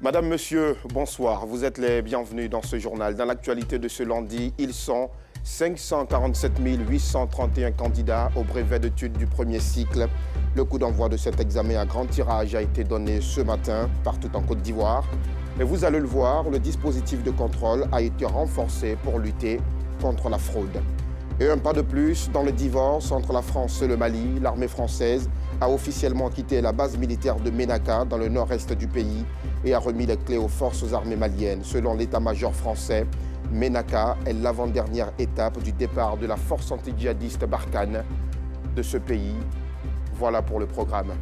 Madame, Monsieur, bonsoir. Vous êtes les bienvenus dans ce journal. Dans l'actualité de ce lundi, ils sont 547 831 candidats au brevet d'études du premier cycle. Le coup d'envoi de cet examen à grand tirage a été donné ce matin partout en Côte d'Ivoire. Et vous allez le voir, le dispositif de contrôle a été renforcé pour lutter contre la fraude. Et un pas de plus dans le divorce entre la France et le Mali, l'armée française a officiellement quitté la base militaire de Ménaka dans le nord-est du pays et a remis les clés aux forces armées maliennes. Selon l'état-major français, Ménaka est l'avant-dernière étape du départ de la force anti-djihadiste Barkhane de ce pays. Voilà pour le programme.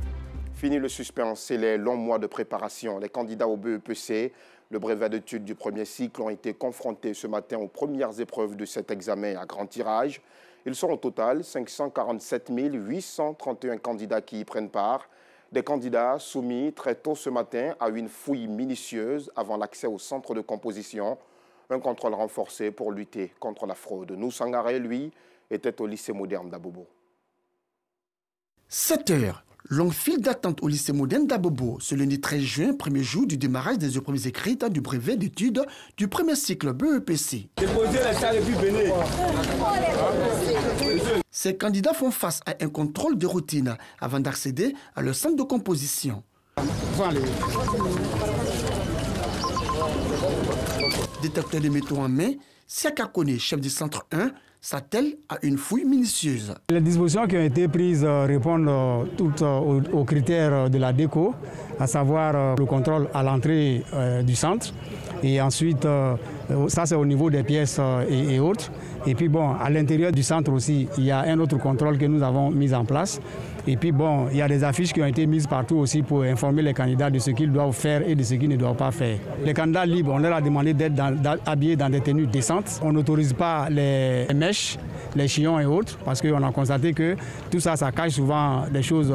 Fini le suspense et les longs mois de préparation. Les candidats au BEPC, le brevet d'études du premier cycle, ont été confrontés ce matin aux premières épreuves de cet examen à grand tirage. Ils sont au total 547 831 candidats qui y prennent part. Des candidats soumis très tôt ce matin à une fouille minutieuse avant l'accès au centre de composition. Un contrôle renforcé pour lutter contre la fraude. Nou Sangaré, lui, était au lycée moderne d'Abobo. 7 heures. Longue file d'attente au lycée moderne d'Abobo. Ce lundi 13 juin, premier jour du démarrage des épreuves écrites du brevet d'études du premier cycle BEPC. Ces candidats font face à un contrôle de routine avant d'accéder à leur centre de composition. Détecteur de métaux en main, Siaka Kone, chef du centre 1, s'attelle à une fouille minutieuse. Les dispositions qui ont été prises répondent toutes aux critères de la déco, à savoir le contrôle à l'entrée du centre. Et ensuite, ça c'est au niveau des pièces et autres. Et puis bon, à l'intérieur du centre aussi, il y a un autre contrôle que nous avons mis en place. Et puis bon, il y a des affiches qui ont été mises partout aussi pour informer les candidats de ce qu'ils doivent faire et de ce qu'ils ne doivent pas faire. Les candidats libres, on leur a demandé d'être habillés dans des tenues décentes. On n'autorise pas les mèches, les chillons et autres, parce qu'on a constaté que tout ça, ça cache souvent des choses,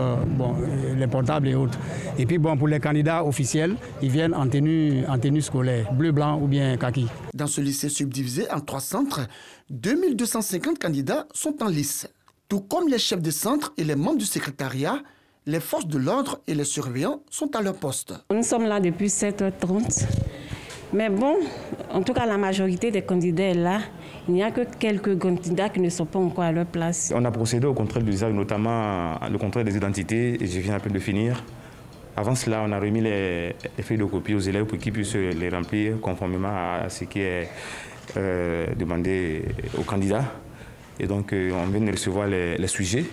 les portables et autres. Et puis bon, pour les candidats officiels, ils viennent en tenue scolaire, bleu, blanc ou bien kaki. Dans ce lycée subdivisé en 3 centres, 2250 candidats sont en lice. Tout comme les chefs de centre et les membres du secrétariat, les forces de l'ordre et les surveillants sont à leur poste. Nous sommes là depuis 7h30. Mais bon, en tout cas, la majorité des candidats est là. Il n'y a que quelques candidats qui ne sont pas encore à leur place. On a procédé au contrôle du visage, notamment le contrôle des identités, et je viens à peine de finir. Avant cela, on a remis les feuilles de copie aux élèves pour qu'ils puissent les remplir conformément à ce qui est demandé aux candidats. Et donc, on vient de recevoir les sujets.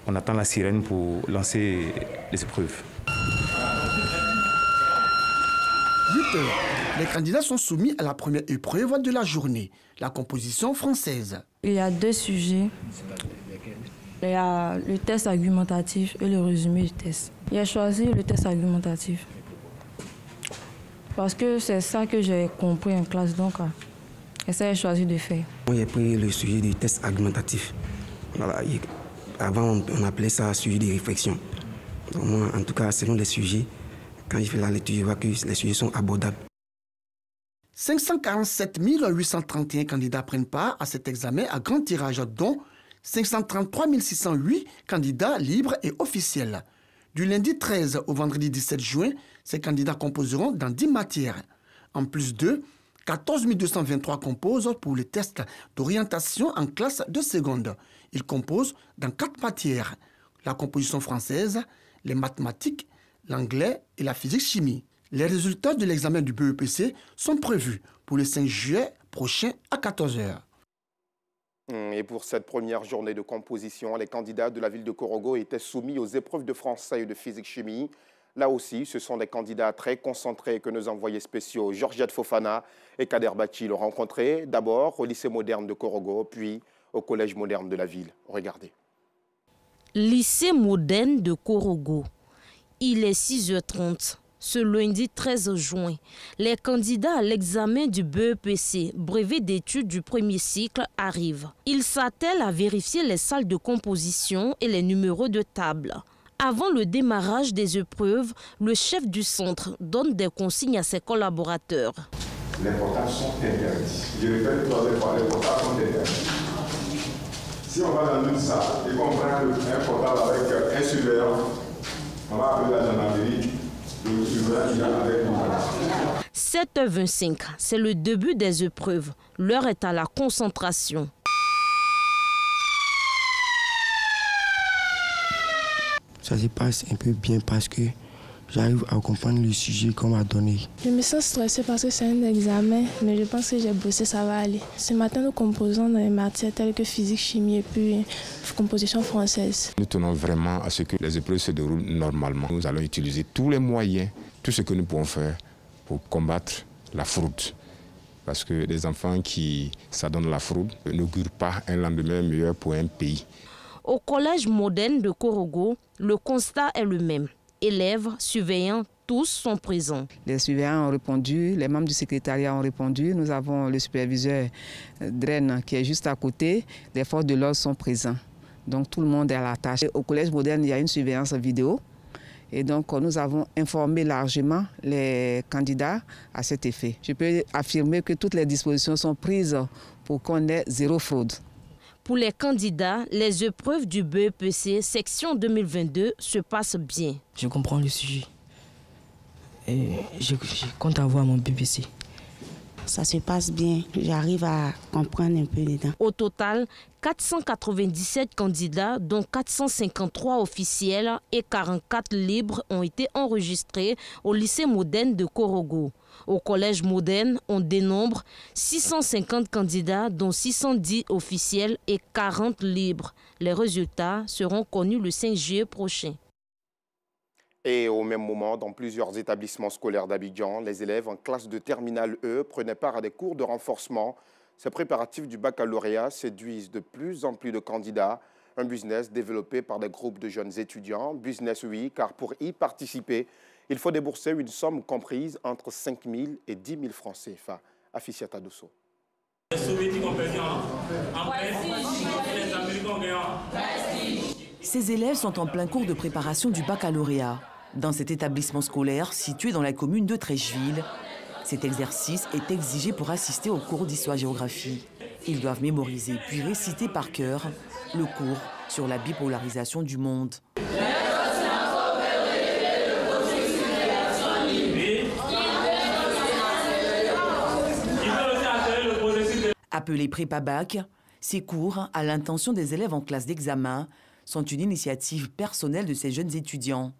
On attend la sirène pour lancer les épreuves. 8 heures. Les candidats sont soumis à la première épreuve de la journée, la composition française. Il y a 2 sujets. Il y a le test argumentatif et le résumé du test. J'ai choisi le test argumentatif parce que c'est ça que j'ai compris en classe, donc et ça j'ai choisi de faire. J'ai pris le sujet du test argumentatif. Voilà. Avant, on appelait ça sujet de réflexion. Donc moi, en tout cas, selon les sujets, quand je fais la lecture, je vois que les sujets sont abordables. 547 831 candidats prennent part à cet examen à grand tirage, dont 533 608 candidats libres et officiels. Du lundi 13 au vendredi 17 juin, ces candidats composeront dans 10 matières. En plus d'eux, 14 223 composent pour le test d'orientation en classe de seconde. Ils composent dans 4 matières, la composition française, les mathématiques, l'anglais et la physique-chimie. Les résultats de l'examen du BEPC sont prévus pour le 5 juillet prochain à 14 h. Et pour cette première journée de composition, les candidats de la ville de Korogo étaient soumis aux épreuves de français et de physique-chimie. Là aussi, ce sont des candidats très concentrés que nos envoyés spéciaux Georgette Fofana et Kader Bachi l'ont rencontré. D'abord au lycée moderne de Korogo, puis au collège moderne de la ville. Regardez. Lycée moderne de Korogo. Il est 6h30. Ce lundi 13 juin, les candidats à l'examen du BEPC, brevet d'études du premier cycle, arrivent. Ils s'attellent à vérifier les salles de composition et les numéros de table. Avant le démarrage des épreuves, le chef du centre donne des consignes à ses collaborateurs. Les portables sont interdits. Je répète, les portables sont interdits. Si on va dans une salle et qu'on prend un portable avec un surveillant, on va appeler la gendarmerie Je suivrai déjà avec mon madame. 7h25, c'est le début des épreuves. L'heure est à la concentration. Ça se passe un peu bien parce que j'arrive à comprendre le sujet qu'on m'a donné. Je me sens stressée parce que c'est un examen, mais je pense que j'ai bossé, ça va aller. Ce matin, nous composons dans les matières telles que physique, chimie et puis composition française. Nous tenons vraiment à ce que les épreuves se déroulent normalement. Nous allons utiliser tous les moyens, tout ce que nous pouvons faire pour combattre la fraude. Parce que les enfants qui s'adonnent à la fraude n'augurent pas un lendemain meilleur pour un pays. Au collège moderne de Korogo, le constat est le même. Élèves, surveillants, tous sont présents. Les surveillants ont répondu, les membres du secrétariat ont répondu. Nous avons le superviseur Dren qui est juste à côté. Les forces de l'ordre sont présents. Donc tout le monde est à la tâche. Au collège moderne, il y a une surveillance vidéo. Et donc nous avons informé largement les candidats à cet effet. Je peux affirmer que toutes les dispositions sont prises pour qu'on ait zéro fraude. Pour les candidats, les épreuves du BEPC section 2022 se passent bien. Je comprends le sujet et je compte avoir mon BEPC. Ça se passe bien, j'arrive à comprendre un peu dedans. Au total, 497 candidats, dont 453 officiels et 44 libres ont été enregistrés au lycée moderne de Korogo. Au collège moderne, on dénombre 650 candidats, dont 610 officiels et 40 libres. Les résultats seront connus le 5 juillet prochain. Et au même moment, dans plusieurs établissements scolaires d'Abidjan, les élèves en classe de terminale E prenaient part à des cours de renforcement. Ces préparatifs du baccalauréat séduisent de plus en plus de candidats. Un business développé par des groupes de jeunes étudiants. Business, oui, car pour y participer, il faut débourser une somme comprise entre 5 000 et 10 000 francs CFA. Afficiata Dosso. Ces élèves sont en plein cours de préparation du baccalauréat. Dans cet établissement scolaire situé dans la commune de Trècheville, cet exercice est exigé pour assister au cours d'histoire-géographie. Ils doivent mémoriser puis réciter par cœur le cours sur la bipolarisation du monde. Appelés prépa-bac, ces cours, à l'intention des élèves en classe d'examen, sont une initiative personnelle de ces jeunes étudiants.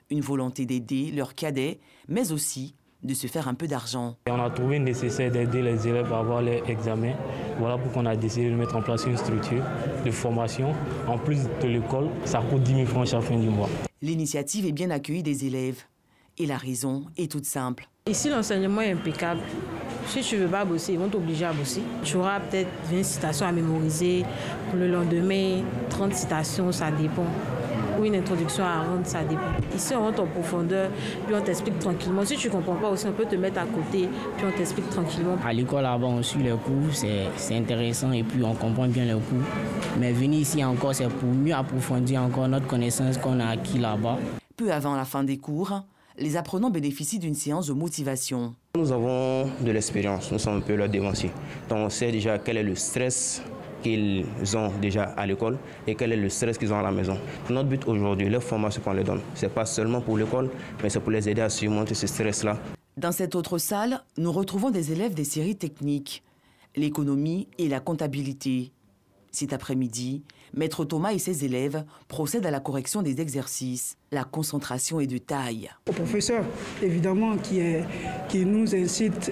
Une volonté d'aider leurs cadets, mais aussi de se faire un peu d'argent. On a trouvé nécessaire d'aider les élèves à avoir leurs examens. Voilà pourquoi on a décidé de mettre en place une structure de formation. En plus de l'école, ça coûte 10 000 francs chaque fin du mois. L'initiative est bien accueillie des élèves. Et la raison est toute simple. Ici, l'enseignement est impeccable. Si tu ne veux pas bosser, ils vont t'obliger à bosser. Tu auras peut-être 20 citations à mémoriser. Pour le lendemain, 30 citations, ça dépend. Ou une introduction à rendre, ça dépend. Ici, on rentre en profondeur, puis on t'explique tranquillement. Si tu ne comprends pas aussi, on peut te mettre à côté, puis on t'explique tranquillement. À l'école, là-bas, on suit les cours, c'est intéressant et puis on comprend bien les cours. Mais venir ici encore, c'est pour mieux approfondir encore notre connaissance qu'on a acquis là-bas. Peu avant la fin des cours, les apprenants bénéficient d'une séance de motivation. Nous avons de l'expérience, nous sommes un peu leurs devanciers. Donc on sait déjà quel est le stress qu'ils ont déjà à l'école et quel est le stress qu'ils ont à la maison. Notre but aujourd'hui, leur formation qu'on les donne, ce n'est pas seulement pour l'école, mais c'est pour les aider à surmonter ce stress-là. Dans cette autre salle, nous retrouvons des élèves des séries techniques, l'économie et la comptabilité. Cet après-midi, Maître Thomas et ses élèves procèdent à la correction des exercices. La concentration est de taille. Au professeur, évidemment, qui nous incite,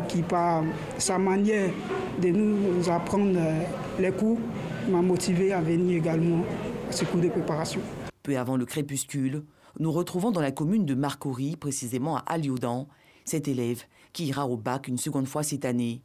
qui par sa manière de nous apprendre les cours, m'a motivé à venir également à ce cours de préparation. Peu avant le crépuscule, nous retrouvons dans la commune de Marcory, précisément à Aliodan, cet élève qui ira au bac une seconde fois cette année.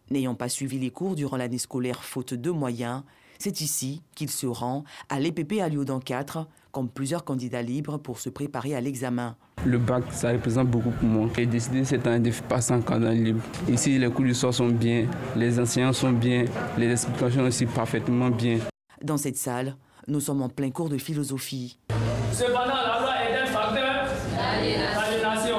N'ayant pas suivi les cours durant l'année scolaire faute de moyens, c'est ici qu'il se rend à l'EPP Aliodan 4, comme plusieurs candidats libres pour se préparer à l'examen. Le bac, ça représente beaucoup pour moi. J'ai décidé cette année de passer en candidat libre. Ici, les cours du soir sont bien, les enseignants sont bien, les explications aussi parfaitement bien. Dans cette salle, nous sommes en plein cours de philosophie. Cependant, la loi est un facteur d'aliénation.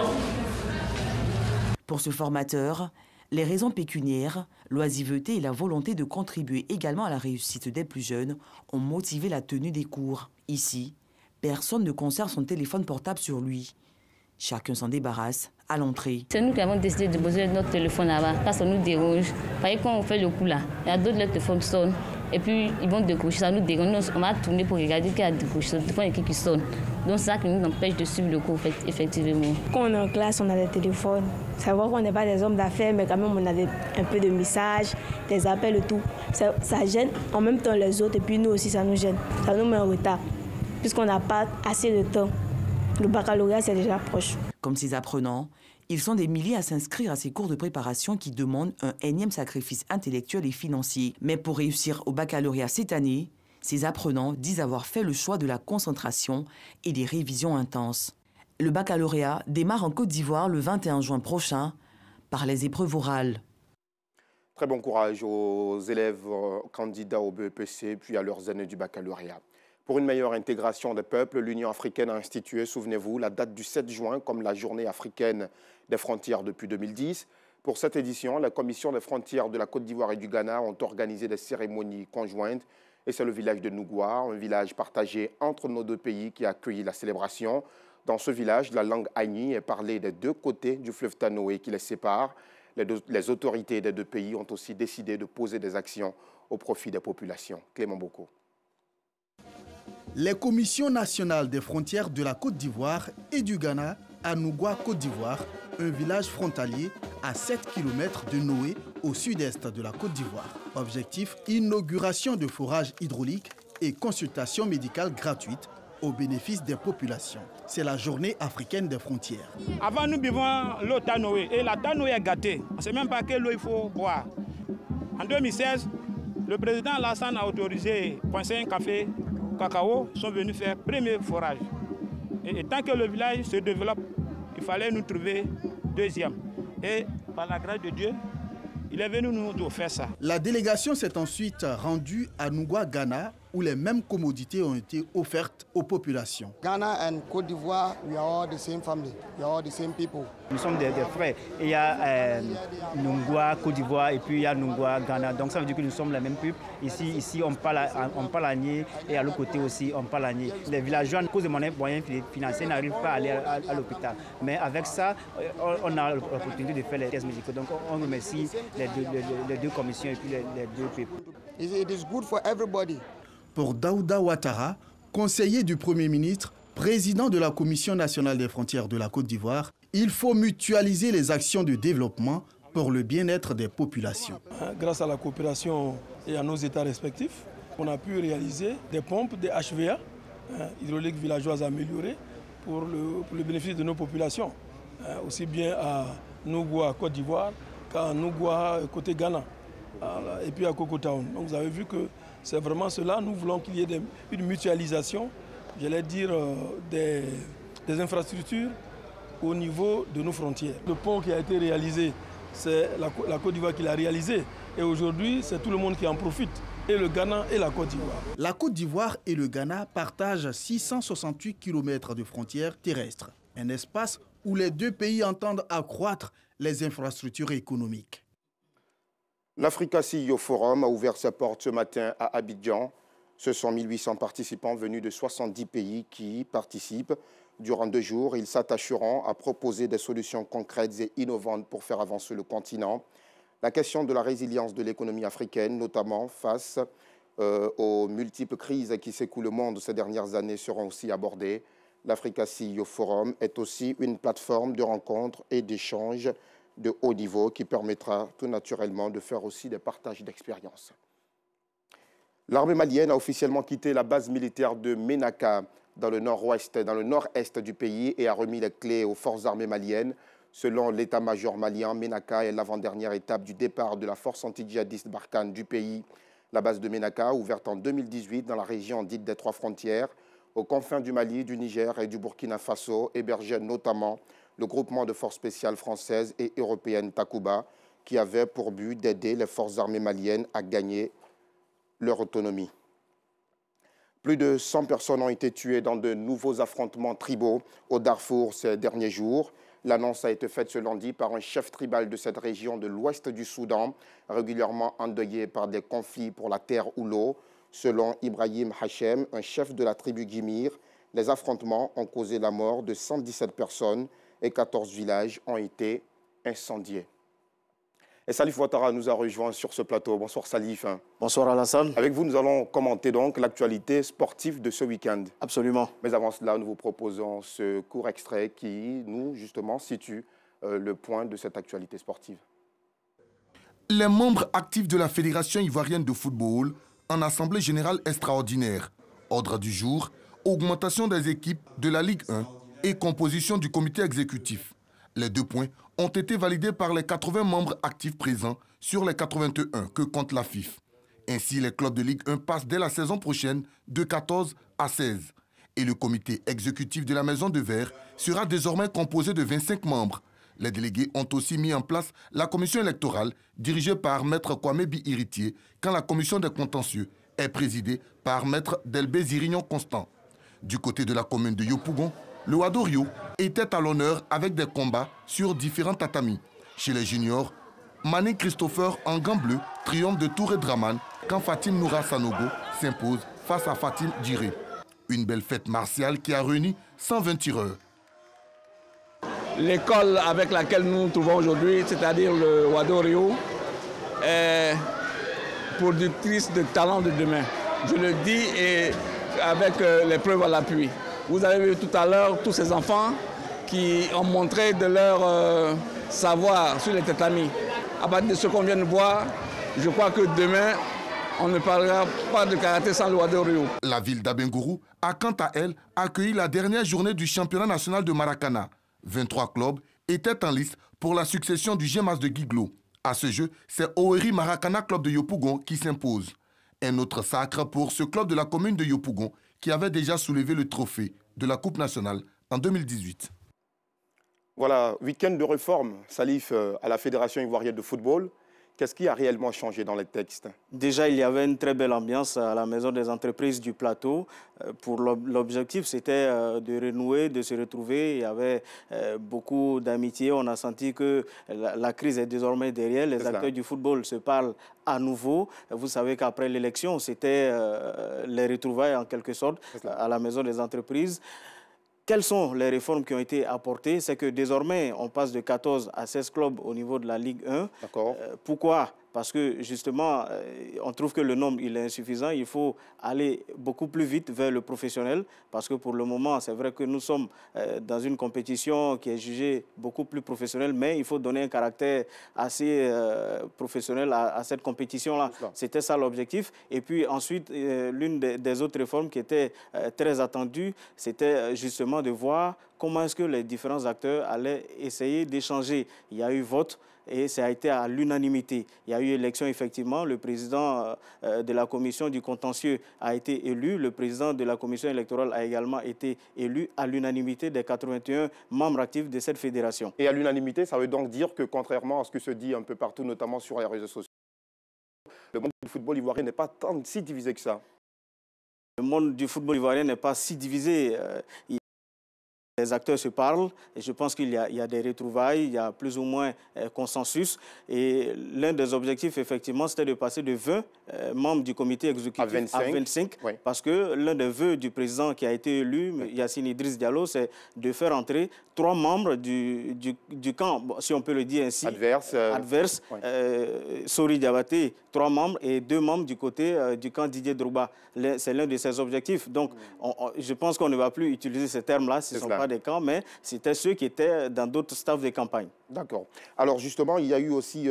Pour ce formateur, les raisons pécuniaires, l'oisiveté et la volonté de contribuer également à la réussite des plus jeunes ont motivé la tenue des cours. Ici, personne ne conserve son téléphone portable sur lui. Chacun s'en débarrasse à l'entrée. C'est nous qui avons décidé de poser notre téléphone là-bas, parce que ça nous dérange. Par exemple, quand on fait le coup là, il y a d'autres téléphones qui sonnent, et puis ils vont décrocher, ça nous dérange. On va tourner pour regarder qui a décroché, le téléphone qui sonne. Donc c'est ça qui nous empêche de suivre le cours, effectivement. Quand on est en classe, on a des téléphones. Savoir qu'on n'est pas des hommes d'affaires, mais quand même on a un peu de messages, des appels et tout. Ça gêne en même temps les autres, et puis nous aussi ça nous gêne. Ça nous met en retard, puisqu'on n'a pas assez de temps. Le baccalauréat, c'est déjà proche. Comme ces apprenants, ils sont des milliers à s'inscrire à ces cours de préparation qui demandent un énième sacrifice intellectuel et financier. Mais pour réussir au baccalauréat cette année, ces apprenants disent avoir fait le choix de la concentration et des révisions intenses. Le baccalauréat démarre en Côte d'Ivoire le 21 juin prochain par les épreuves orales. Très bon courage aux élèves candidats au BEPC puis à leurs années du baccalauréat. Pour une meilleure intégration des peuples, l'Union africaine a institué, souvenez-vous, la date du 7 juin comme la journée africaine des frontières depuis 2010. Pour cette édition, la Commission des frontières de la Côte d'Ivoire et du Ghana ont organisé des cérémonies conjointes. Et c'est le village de Nougoua, un village partagé entre nos deux pays qui a accueilli la célébration. Dans ce village, la langue Agni est parlée des deux côtés du fleuve Tanoé qui les sépare. Les autorités des deux pays ont aussi décidé de poser des actions au profit des populations. Clément Boko. Les commissions nationales des frontières de la Côte d'Ivoire et du Ghana à Nougoua, Côte d'Ivoire, un village frontalier à 7 km de Noé au sud-est de la Côte d'Ivoire. Objectif, inauguration de forages hydrauliques et consultation médicale gratuite au bénéfice des populations. C'est la journée africaine des frontières. Avant, nous buvons l'eau Tanoé et la Tanoé est gâtée. On ne sait même pas quelle eau il faut boire. En 2016, le président Alassane a autorisé Point Café, Cacao, sont venus faire premier forage. Et tant que le village se développe, il fallait nous trouver deuxième. Et par la grâce de Dieu, il est venu nous faire ça. La délégation s'est ensuite rendue à Nougoua, Ghana, où les mêmes commodités ont été offertes aux populations. Ghana and Côte d'Ivoire, we are all the same family, we are all the same people. Nous sommes des frères. Et il y a Nougoua, Côte d'Ivoire, et puis il y a Nougoua, Ghana. Donc ça veut dire que nous sommes les mêmes peuples. Ici on parle agné, et à l'autre côté aussi, on parle agné. Les villageois, à cause de moyens financiers, n'arrivent pas à aller à l'hôpital. Mais avec ça, on a l'opportunité de faire les tests médicaux. Donc on remercie les deux commissions et puis les deux peuples. It is good for everybody. Pour Daouda Ouattara, conseiller du Premier ministre, président de la Commission nationale des frontières de la Côte d'Ivoire, il faut mutualiser les actions de développement pour le bien-être des populations. Grâce à la coopération et à nos États respectifs, on a pu réaliser des pompes, des HVA, hydrauliques villageoises améliorées pour le bénéfice de nos populations, aussi bien à Nougoua, Côte d'Ivoire, qu'à Nougoua, côté Ghana, et puis à Coco Town. Donc vous avez vu que c'est vraiment cela. Nous voulons qu'il y ait une mutualisation, j'allais dire, des infrastructures au niveau de nos frontières. Le pont qui a été réalisé, c'est la Côte d'Ivoire qui l'a réalisé. Et aujourd'hui, c'est tout le monde qui en profite, et le Ghana et la Côte d'Ivoire. La Côte d'Ivoire et le Ghana partagent 668 km de frontières terrestres, un espace où les deux pays entendent accroître les infrastructures économiques. L'Africa CEO Forum a ouvert ses portes ce matin à Abidjan. Ce sont 1800 participants venus de 70 pays qui y participent. Durant 2 jours, ils s'attacheront à proposer des solutions concrètes et innovantes pour faire avancer le continent. La question de la résilience de l'économie africaine, notamment face aux multiples crises qui secouent le monde ces dernières années, seront aussi abordées. L'Africa CEO Forum est aussi une plateforme de rencontres et d'échanges de haut niveau qui permettra tout naturellement de faire aussi des partages d'expériences. L'armée malienne a officiellement quitté la base militaire de Ménaka dans le nord-est du pays et a remis les clés aux forces armées maliennes. Selon l'état-major malien, Ménaka est l'avant-dernière étape du départ de la force anti-djihadiste Barkhane du pays. La base de Ménaka, ouverte en 2018 dans la région dite des 3 frontières, aux confins du Mali, du Niger et du Burkina Faso, hébergeait notamment le groupement de forces spéciales françaises et européennes Takuba, qui avait pour but d'aider les forces armées maliennes à gagner leur autonomie. Plus de 100 personnes ont été tuées dans de nouveaux affrontements tribaux au Darfour ces derniers jours. L'annonce a été faite ce lundi par un chef tribal de cette région de l'ouest du Soudan, régulièrement endeuillé par des conflits pour la terre ou l'eau. Selon Ibrahim Hachem, un chef de la tribu Gimir, les affrontements ont causé la mort de 117 personnes et 14 villages ont été incendiés. Et Salif Ouattara nous a rejoint sur ce plateau. Bonsoir Salif. Bonsoir Alassane. Avec vous, nous allons commenter donc l'actualité sportive de ce week-end. Absolument. Mais avant cela, nous vous proposons ce court extrait qui nous, justement, situe le point de cette actualité sportive. Les membres actifs de la Fédération ivoirienne de football en Assemblée générale extraordinaire. Ordre du jour, augmentation des équipes de la Ligue 1 et composition du comité exécutif. Les 2 points ont été validés par les 80 membres actifs présents sur les 81 que compte la FIF. Ainsi, les clubs de Ligue 1 passent dès la saison prochaine de 14 à 16. Et le comité exécutif de la Maison de Verre sera désormais composé de 25 membres. Les délégués ont aussi mis en place la commission électorale dirigée par Maître Kwame Bi-Iritier, quand la commission des contentieux est présidée par Maître Delbé Zirignon Constant. Du côté de la commune de Yopougon, le Wado Rio était à l'honneur avec des combats sur différents tatamis. Chez les juniors, Mané Christopher en gants bleus triomphe de Touré Draman quand Fatim Noura Sanogo s'impose face à Fatim Djiré. Une belle fête martiale qui a réuni 120 tireurs. L'école avec laquelle nous nous trouvons aujourd'hui, c'est-à-dire le Wado Rio, est productrice de talents de demain. Je le dis et avec les preuves à l'appui. Vous avez vu tout à l'heure tous ces enfants qui ont montré de leur savoir sur les tatamis. À partir de ce qu'on vient de voir, je crois que demain, on ne parlera pas de karaté sans le Wado Rio. La ville d'Abengourou a quant à elle accueilli la dernière journée du championnat national de Maracana. 23 clubs étaient en liste pour la succession du GEMAS de Guiglo. À ce jeu, c'est Oeri Maracana Club de Yopougon qui s'impose. Un autre sacre pour ce club de la commune de Yopougon qui avait déjà soulevé le trophée de la Coupe nationale en 2018. Voilà, week-end de réforme, Salif, à la Fédération ivoirienne de football. Qu'est-ce qui a réellement changé dans les textes? Déjà, il y avait une très belle ambiance à la Maison des entreprises du plateau. Pour l'objectif, c'était de renouer, de se retrouver. Il y avait beaucoup d'amitié. On a senti que la crise est désormais derrière. Les acteurs du football se parlent à nouveau. Vous savez qu'après l'élection, c'était les retrouvailles en quelque sorte à la Maison des entreprises. Quelles sont les réformes qui ont été apportées? C'est que désormais, on passe de 14 à 16 clubs au niveau de la Ligue 1. Pourquoi? Parce que justement, on trouve que le nombre il est insuffisant. Il faut aller beaucoup plus vite vers le professionnel. Parce que pour le moment, c'est vrai que nous sommes dans une compétition qui est jugée beaucoup plus professionnelle. Mais il faut donner un caractère assez professionnel à cette compétition-là. C'était ça l'objectif. Et puis ensuite, l'une des autres réformes qui était très attendue, c'était justement de voir comment est-ce que les différents acteurs allaient essayer d'échanger. Il y a eu vote. Et ça a été à l'unanimité. Il y a eu élection, effectivement. Le président de la commission du contentieux a été élu. Le président de la commission électorale a également été élu à l'unanimité des 81 membres actifs de cette fédération. Et à l'unanimité, ça veut donc dire que, contrairement à ce que se dit un peu partout, notamment sur les réseaux sociaux, le monde du football ivoirien n'est pas tant si divisé que ça. Le monde du football ivoirien n'est pas si divisé. Les acteurs se parlent et je pense qu'il y a des retrouvailles, il y a plus ou moins consensus. Et l'un des objectifs, effectivement, c'était de passer de 20 membres du comité exécutif à 25 oui. Parce que l'un des vœux du président qui a été élu, Yassine Idriss Diallo, c'est de faire entrer 3 membres du camp, si on peut le dire ainsi, adverse oui. Sori Diabaté, 3 membres et 2 membres du côté du camp Didier Drogba. C'est l'un de ses objectifs. Donc, je pense qu'on ne va plus utiliser ces termes-là, ce ne sont pas des camps, mais c'était ceux qui étaient dans d'autres staffs de campagne. D'accord. Alors justement, il y a eu aussi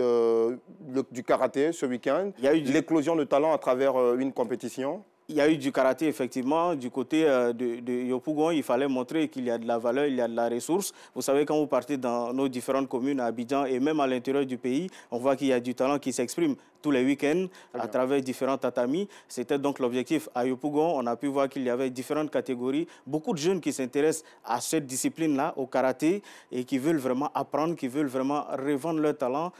du karaté ce week-end. Il y a eu l'éclosion de talent à travers une compétition. Il y a eu du karaté, effectivement. Du côté de Yopougon, il fallait montrer qu'il y a de la valeur, il y a de la ressource. Vous savez, quand vous partez dans nos différentes communes à Abidjan et même à l'intérieur du pays, on voit qu'il y a du talent qui s'exprime tous les week-ends à travers différents tatamis. C'était donc l'objectif. À Yopougon, on a pu voir qu'il y avait différentes catégories. Beaucoup de jeunes qui s'intéressent à cette discipline-là, au karaté, et qui veulent vraiment apprendre, qui veulent vraiment revendre leur talent.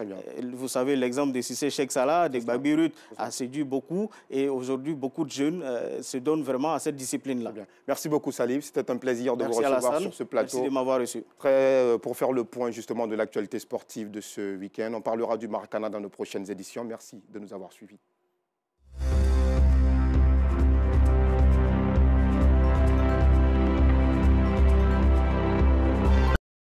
Vous savez, l'exemple de Cissé Cheikh Salah, de Babirut, a séduit beaucoup. Et aujourd'hui, beaucoup de jeunes se donnent vraiment à cette discipline-là. Merci beaucoup, Salif. C'était un plaisir de vous recevoir sur ce plateau. Merci de m'avoir reçu. Pour faire le point justement de l'actualité sportive de ce week-end, on parlera du Maracana dans nos prochaines éditions. Merci de nous avoir suivis.